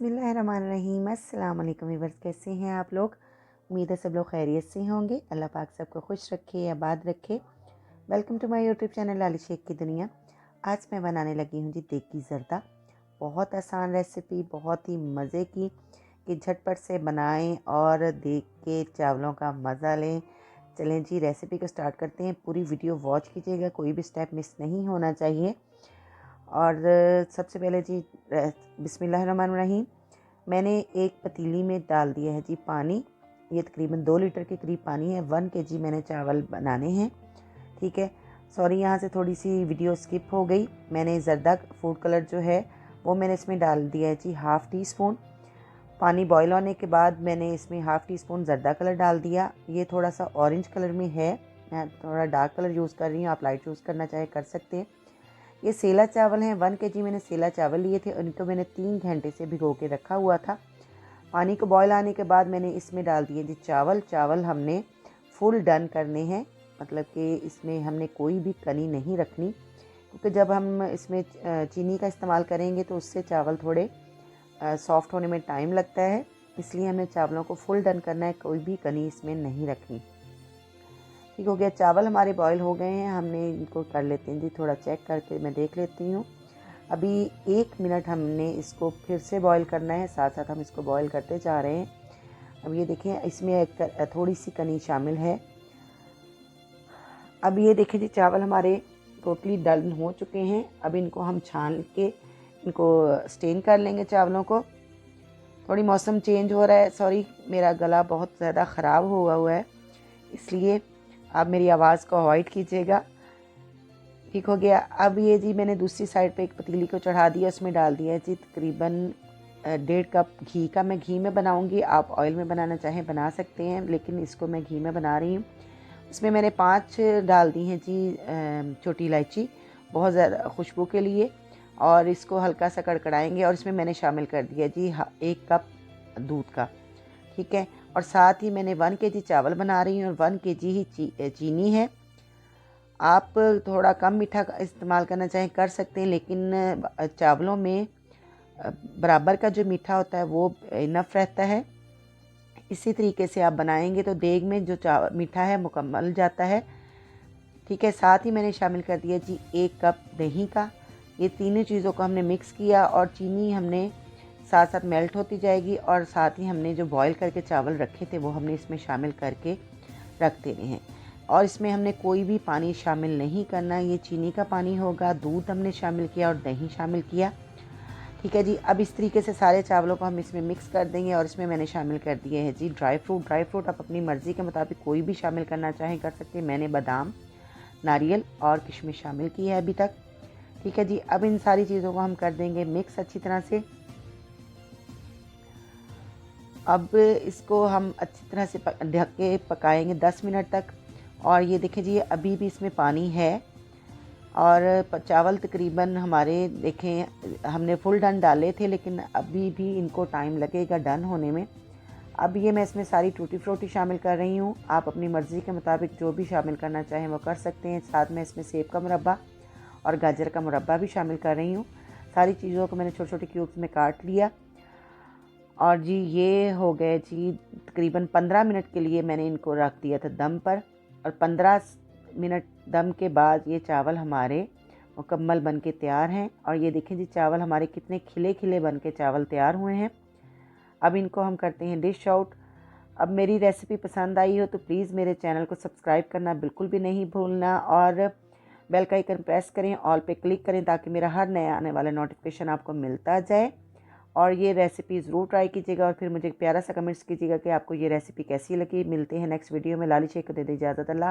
बिस्मिल्लाहिर्रहमानिर्रहीम। अस्सलाम वालेकुम व्यूअर्स, कैसे हैं आप लोग? उम्मीद है सब लोग खैरियत से होंगे। अल्लाह पाक सबको खुश रखे, आबाद रखे। Welcome to my YouTube channel Lali Shaikh की दुनिया। आज मैं बनाने लगी हूँ जी देगी ज़र्दा। बहुत आसान रेसिपी, बहुत ही मज़े की कि झटपट से बनाएं और देख के चावलों का मज़ा लें। चलें जी, रेसिपी को स्टार्ट करते हैं। पूरी वीडियो वॉच कीजिएगा, कोई भी स्टेप मिस नहीं होना चाहिए। और सबसे पहले जी बिस्मिल्लाहिर्रहमानिर्रहीम, मैंने एक पतीली में डाल दिया है जी पानी। ये तकरीबन 2 लीटर के करीब पानी है। 1 kg मैंने चावल बनाने हैं। ठीक है, सॉरी यहाँ से थोड़ी सी वीडियो स्किप हो गई। मैंने ज़र्दा फूड कलर जो है वो मैंने इसमें डाल दिया है जी ½ टी स्पून। पानी बॉयल होने के बाद मैंने इसमें ½ टी स्पून ज़र्दा कलर डाल दिया। ये थोड़ा सा ऑरेंज कलर में है, मैं थोड़ा डार्क कलर यूज़ कर रही हूँ, आप लाइट यूज़ करना चाहे कर सकते हैं। ये सेला चावल हैं। 1 kg मैंने सेला चावल लिए थे, उनको मैंने 3 घंटे से भिगो के रखा हुआ था। पानी को बॉयल आने के बाद मैंने इसमें डाल दिए जी चावल हमने फुल डन करने हैं, मतलब कि इसमें हमने कोई भी कनी नहीं रखनी, क्योंकि जब हम इसमें चीनी का इस्तेमाल करेंगे तो उससे चावल थोड़े सॉफ्ट होने में टाइम लगता है। इसलिए हमें चावलों को फुल डन करना है, कोई भी कनी इसमें नहीं रखनी। ठीक हो गया, चावल हमारे बॉईल हो गए हैं। हमने इनको कर लेते हैं जी, थोड़ा चेक करके मैं देख लेती हूँ। अभी 1 मिनट हमने इसको फिर से बॉईल करना है, साथ साथ हम इसको बॉईल करते जा रहे हैं। अब ये देखें, इसमें एक थोड़ी सी कनी शामिल है। अब ये देखें जी, चावल हमारे टोटली डन हो चुके हैं। अब इनको हम छान के इनको स्टेन कर लेंगे चावलों को। थोड़ी मौसम चेंज हो रहा है, सॉरी मेरा गला बहुत ज़्यादा ख़राब हुआ है, इसलिए आप मेरी आवाज़ को अवॉइड कीजिएगा। ठीक हो गया। अब ये जी मैंने दूसरी साइड पे एक पतीली को चढ़ा दिया, उसमें डाल दिया जी तकरीबन 1.5 कप घी का। मैं घी में बनाऊंगी, आप ऑयल में बनाना चाहें बना सकते हैं, लेकिन इसको मैं घी में बना रही हूँ। इसमें मैंने 5 डाल दी हैं जी छोटी इलायची, बहुत ज़्यादा खुशबू के लिए। और इसको हल्का सा कड़कड़ाएंगे और इसमें मैंने शामिल कर दिया जी 1 कप दूध का। ठीक है, और साथ ही मैंने 1 kg चावल बना रही हूँ और 1 kg ही चीनी है। आप थोड़ा कम मीठा का इस्तेमाल करना चाहें कर सकते हैं, लेकिन चावलों में बराबर का जो मीठा होता है वो इनफ रहता है। इसी तरीके से आप बनाएंगे तो देग में जो मीठा है मुकम्मल जाता है। ठीक है, साथ ही मैंने शामिल कर दिया जी 1 कप दही का। ये तीनों चीज़ों को हमने मिक्स किया और चीनी हमने साथ साथ मेल्ट होती जाएगी, और साथ ही हमने जो बॉईल करके चावल रखे थे वो हमने इसमें शामिल करके रख देने हैं। और इसमें हमने कोई भी पानी शामिल नहीं करना, ये चीनी का पानी होगा। दूध हमने शामिल किया और दही शामिल किया। ठीक है जी, अब इस तरीके से सारे चावलों को हम इसमें मिक्स कर देंगे और इसमें मैंने शामिल कर दिए हैं जी ड्राई फ्रूट आप अपनी मर्ज़ी के मुताबिक कोई भी शामिल करना चाहें कर सकते हैं। मैंने बादाम, नारियल और किशमिश शामिल की है अभी तक। ठीक है जी, अब इन सारी चीज़ों को हम कर देंगे मिक्स अच्छी तरह से। अब इसको हम अच्छी तरह से ढक के पकाएंगे 10 मिनट तक। और ये देखें जी, अभी भी इसमें पानी है और चावल तकरीबन हमारे देखें हमने फुल डन डाले थे, लेकिन अभी भी इनको टाइम लगेगा डन होने में। अब ये मैं इसमें सारी टूटी फ्रूटी शामिल कर रही हूँ, आप अपनी मर्ज़ी के मुताबिक जो भी शामिल करना चाहें वो कर सकते हैं। साथ में इसमें सेब का मुरब्बा और गाजर का मुरब्बा भी शामिल कर रही हूँ। सारी चीज़ों को मैंने छोटे छोटे क्यूब्स में काट लिया। और जी ये हो गए जी तकरीबन 15 मिनट के लिए मैंने इनको रख दिया था दम पर, और 15 मिनट दम के बाद ये चावल हमारे मुकम्मल बन के तैयार हैं। और ये देखें जी, चावल हमारे कितने खिले खिले बन के चावल तैयार हुए हैं। अब इनको हम करते हैं डिश आउट। अब मेरी रेसिपी पसंद आई हो तो प्लीज़ मेरे चैनल को सब्सक्राइब करना बिल्कुल भी नहीं भूलना, और बेल का आइकन प्रेस करें, ऑल पे क्लिक करें, ताकि मेरा हर नया आने वाला नोटिफिकेशन आपको मिलता जाए। और ये रेसिपी ज़रूर ट्राई कीजिएगा और फिर मुझे प्यारा सा कमेंट्स कीजिएगा कि आपको ये रेसिपी कैसी लगी। मिलते हैं नेक्स्ट वीडियो में। लाली शेख को दे दी इजाज़त। अल्लाह।